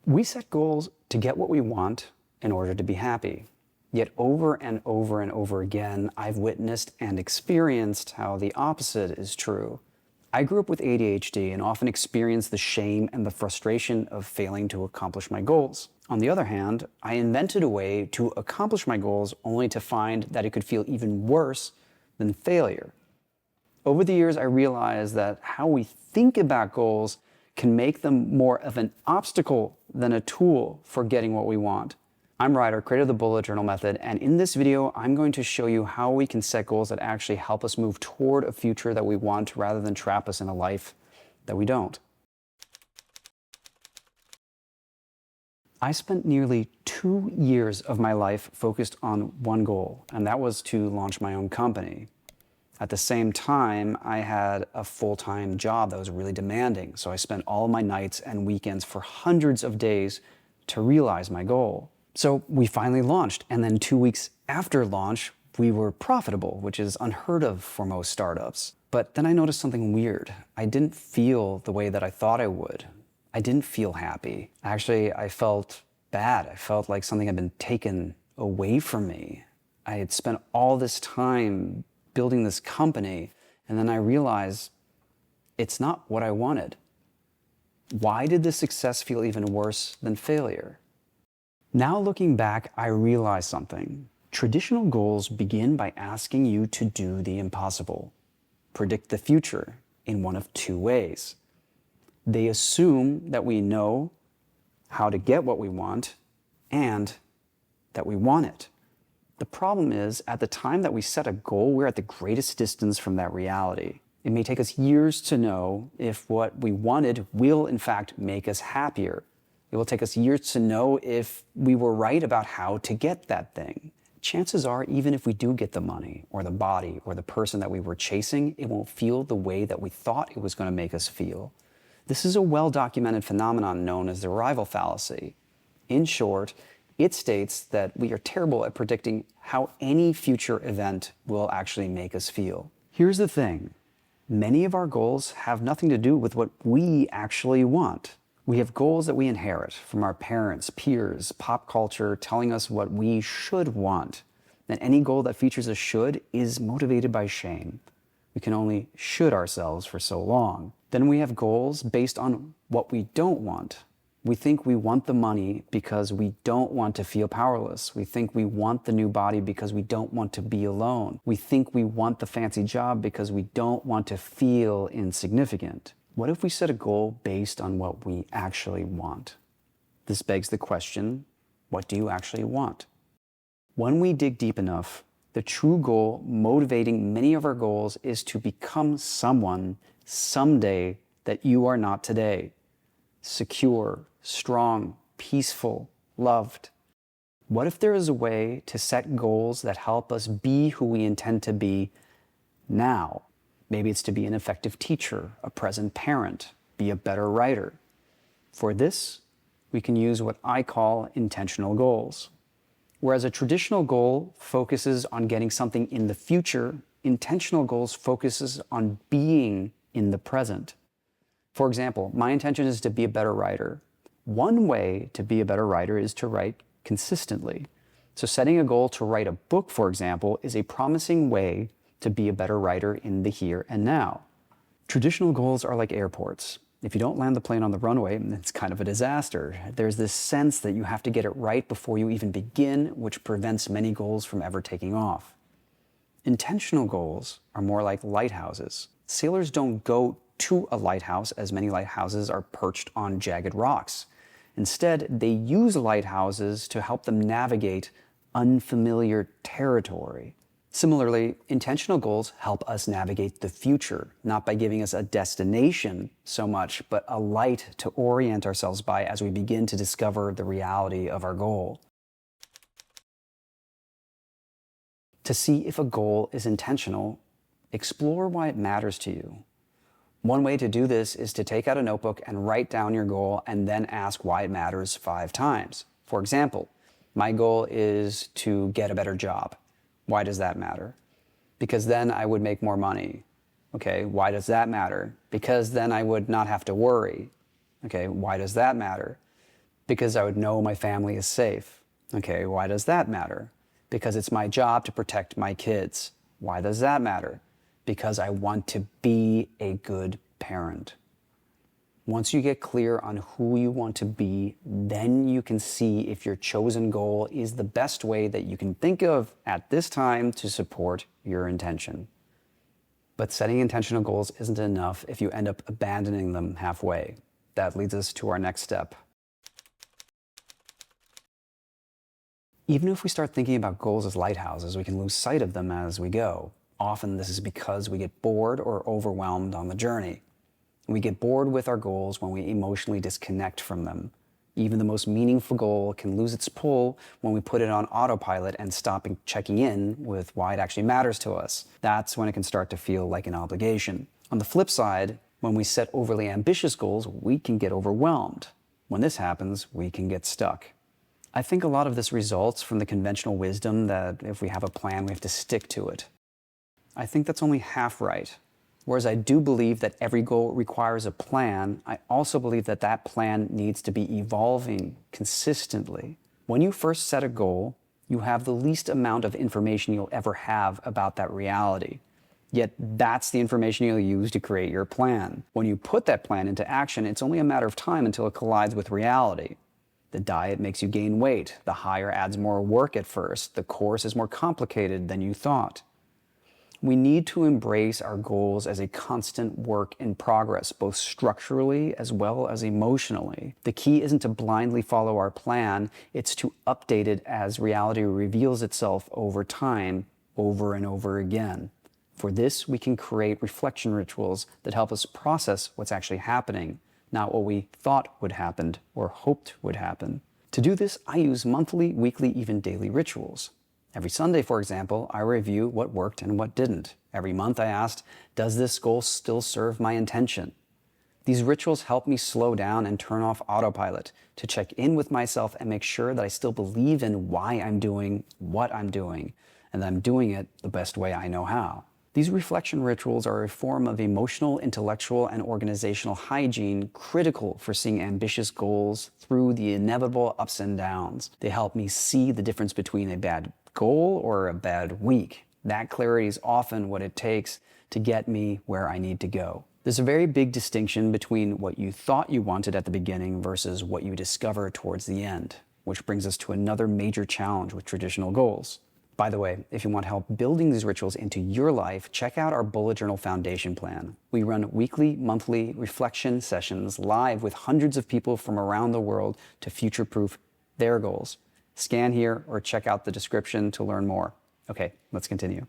We set goals to get what we want in order to be happy. Yet over and over and over again, I've witnessed and experienced how the opposite is true. I grew up with ADHD and often experienced the shame and the frustration of failing to accomplish my goals. On the other hand, I invented a way to accomplish my goals only to find that it could feel even worse than failure. Over the years, I realized that how we think about goals can make them more of an obstacle than a tool for getting what we want. I'm Ryder, creator of the Bullet Journal Method, and in this video, I'm going to show you how we can set goals that actually help us move toward a future that we want rather than trap us in a life that we don't. I spent nearly 2 years of my life focused on one goal, and that was to launch my own company. At the same time, I had a full-time job that was really demanding, so I spent all of my nights and weekends for hundreds of days to realize my goal. So we finally launched, and then 2 weeks after launch, we were profitable, which is unheard of for most startups. But then I noticed something weird. I didn't feel the way that I thought I would. I didn't feel happy. Actually, I felt bad. I felt like something had been taken away from me. I had spent all this time building this company, and then I realized it's not what I wanted. Why did the success feel even worse than failure? Now looking back, I realized something. Traditional goals begin by asking you to do the impossible, predict the future in one of two ways. They assume that we know how to get what we want and that we want it. The problem is, at the time that we set a goal, we're at the greatest distance from that reality. It may take us years to know if what we wanted will, in fact, make us happier. It will take us years to know if we were right about how to get that thing. Chances are, even if we do get the money or the body or the person that we were chasing, it won't feel the way that we thought it was going to make us feel. This is a well-documented phenomenon known as the arrival fallacy. In short, it states that we are terrible at predicting how any future event will actually make us feel. Here's the thing. Many of our goals have nothing to do with what we actually want. We have goals that we inherit from our parents, peers, pop culture telling us what we should want. And any goal that features a should is motivated by shame. We can only should ourselves for so long. Then we have goals based on what we don't want. We think we want the money because we don't want to feel powerless. We think we want the new body because we don't want to be alone. We think we want the fancy job because we don't want to feel insignificant. What if we set a goal based on what we actually want? This begs the question, what do you actually want? When we dig deep enough, the true goal motivating many of our goals is to become someone someday that you are not today. Secure, strong, peaceful, loved. What if there is a way to set goals that help us be who we intend to be now? Maybe it's to be an effective teacher, a present parent, be a better writer. For this, we can use what I call intentional goals. Whereas a traditional goal focuses on getting something in the future, intentional goals focuses on being in the present. For example, my intention is to be a better writer. One way to be a better writer is to write consistently. So setting a goal to write a book, for example, is a promising way to be a better writer in the here and now. Traditional goals are like airports. If you don't land the plane on the runway, it's kind of a disaster. There's this sense that you have to get it right before you even begin, which prevents many goals from ever taking off. Intentional goals are more like lighthouses. Sailors don't go to a lighthouse as many lighthouses are perched on jagged rocks. Instead, they use lighthouses to help them navigate unfamiliar territory. Similarly, intentional goals help us navigate the future, not by giving us a destination so much, but a light to orient ourselves by as we begin to discover the reality of our goal. To see if a goal is intentional, explore why it matters to you. One way to do this is to take out a notebook and write down your goal and then ask why it matters 5 times. For example, my goal is to get a better job. Why does that matter? Because then I would make more money. Okay, why does that matter? Because then I would not have to worry. Okay, why does that matter? Because I would know my family is safe. Okay, why does that matter? Because it's my job to protect my kids. Why does that matter? Because I want to be a good parent. Once you get clear on who you want to be, then you can see if your chosen goal is the best way that you can think of at this time to support your intention. But setting intentional goals isn't enough if you end up abandoning them halfway. That leads us to our next step. Even if we start thinking about goals as lighthouses, we can lose sight of them as we go. Often this is because we get bored or overwhelmed on the journey. We get bored with our goals when we emotionally disconnect from them. Even the most meaningful goal can lose its pull when we put it on autopilot and stop checking in with why it actually matters to us. That's when it can start to feel like an obligation. On the flip side, when we set overly ambitious goals, we can get overwhelmed. When this happens, we can get stuck. I think a lot of this results from the conventional wisdom that if we have a plan, we have to stick to it. I think that's only half right. Whereas I do believe that every goal requires a plan, I also believe that that plan needs to be evolving consistently. When you first set a goal, you have the least amount of information you'll ever have about that reality. Yet that's the information you'll use to create your plan. When you put that plan into action, it's only a matter of time until it collides with reality. The diet makes you gain weight. The hire adds more work at first. The course is more complicated than you thought. We need to embrace our goals as a constant work in progress, both structurally as well as emotionally. The key isn't to blindly follow our plan, it's to update it as reality reveals itself over time, over and over again. For this, we can create reflection rituals that help us process what's actually happening, not what we thought would happen or hoped would happen. To do this, I use monthly, weekly, even daily rituals. Every Sunday, for example, I review what worked and what didn't. Every month I asked, does this goal still serve my intention? These rituals help me slow down and turn off autopilot, to check in with myself and make sure that I still believe in why I'm doing what I'm doing, and that I'm doing it the best way I know how. These reflection rituals are a form of emotional, intellectual, and organizational hygiene critical for seeing ambitious goals through the inevitable ups and downs. They help me see the difference between a bad goal or a bad week. That clarity is often what it takes to get me where I need to go. There's a very big distinction between what you thought you wanted at the beginning versus what you discover towards the end, which brings us to another major challenge with traditional goals. By the way, if you want help building these rituals into your life, check out our Bullet Journal Foundation Plan. We run weekly, monthly reflection sessions live with hundreds of people from around the world to future-proof their goals. Scan here or check out the description to learn more. Okay, let's continue.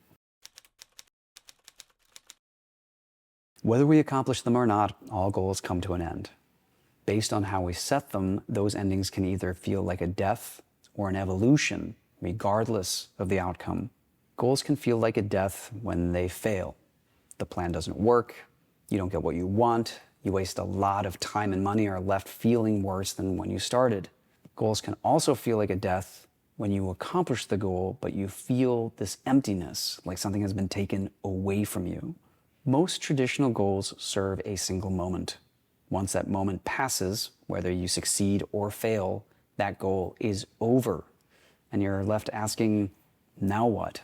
Whether we accomplish them or not, all goals come to an end. Based on how we set them, those endings can either feel like a death or an evolution, regardless of the outcome. Goals can feel like a death when they fail. The plan doesn't work, you don't get what you want, you waste a lot of time and money, or are left feeling worse than when you started. Goals can also feel like a death when you accomplish the goal, but you feel this emptiness, like something has been taken away from you. Most traditional goals serve a single moment. Once that moment passes, whether you succeed or fail, that goal is over. And you're left asking, now what?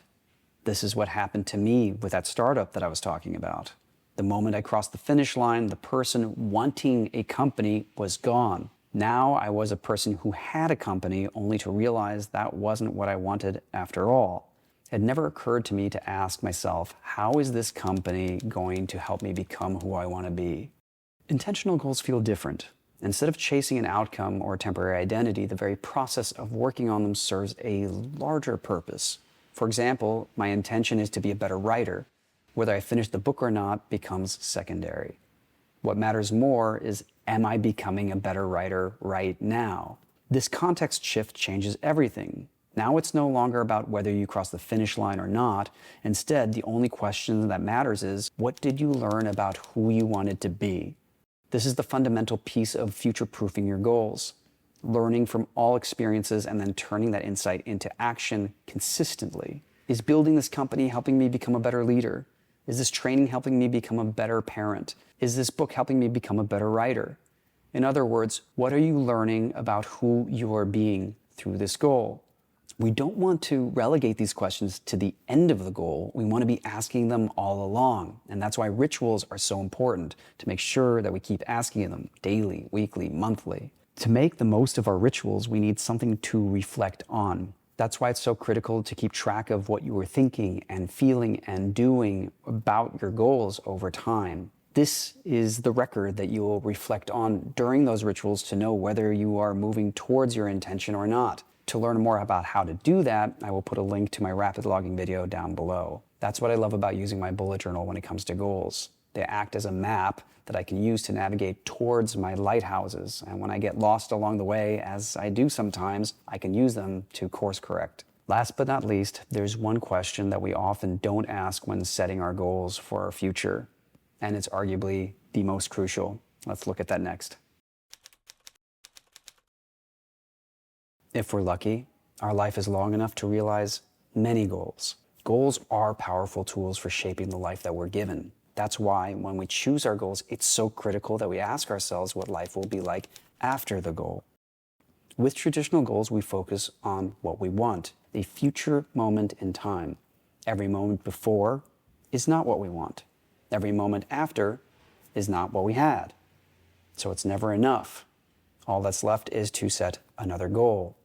This is what happened to me with that startup that I was talking about. The moment I crossed the finish line, the person wanting a company was gone. Now I was a person who had a company, only to realize that wasn't what I wanted after all. It never occurred to me to ask myself, how is this company going to help me become who I want to be? Intentional goals feel different. Instead of chasing an outcome or a temporary identity, the very process of working on them serves a larger purpose. For example, my intention is to be a better writer. Whether I finish the book or not becomes secondary. What matters more is, am I becoming a better writer right now? This context shift changes everything. Now it's no longer about whether you cross the finish line or not. Instead, the only question that matters is, what did you learn about who you wanted to be? This is the fundamental piece of future-proofing your goals. Learning from all experiences and then turning that insight into action consistently. Is building this company helping me become a better leader? Is this training helping me become a better parent? Is this book helping me become a better writer? In other words, what are you learning about who you are being through this goal? We don't want to relegate these questions to the end of the goal. We want to be asking them all along. And that's why rituals are so important, to make sure that we keep asking them daily, weekly, monthly. To make the most of our rituals, we need something to reflect on. That's why it's so critical to keep track of what you are thinking and feeling and doing about your goals over time. This is the record that you will reflect on during those rituals to know whether you are moving towards your intention or not. To learn more about how to do that, I will put a link to my rapid logging video down below. That's what I love about using my bullet journal when it comes to goals. They act as a map that I can use to navigate towards my lighthouses. And when I get lost along the way, as I do sometimes, I can use them to course correct. Last but not least, there's one question that we often don't ask when setting our goals for our future. And it's arguably the most crucial. Let's look at that next. If we're lucky, our life is long enough to realize many goals. Goals are powerful tools for shaping the life that we're given. That's why when we choose our goals, it's so critical that we ask ourselves what life will be like after the goal. With traditional goals, we focus on what we want, a future moment in time. Every moment before is not what we want. Every moment after is not what we had. So it's never enough. All that's left is to set another goal.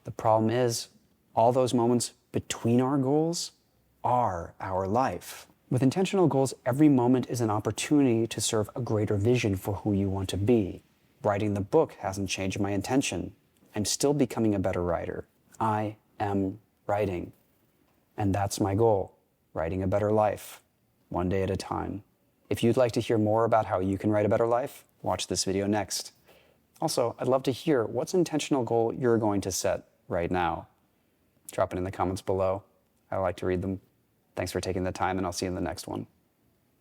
The problem is, all those moments between our goals are our life. With intentional goals, every moment is an opportunity to serve a greater vision for who you want to be. Writing the book hasn't changed my intention. I'm still becoming a better writer. I am writing. And that's my goal, writing a better life, one day at a time. If you'd like to hear more about how you can write a better life, watch this video next. Also, I'd love to hear what's an intentional goal you're going to set right now. Drop it in the comments below. I like to read them. Thanks for taking the time, and I'll see you in the next one.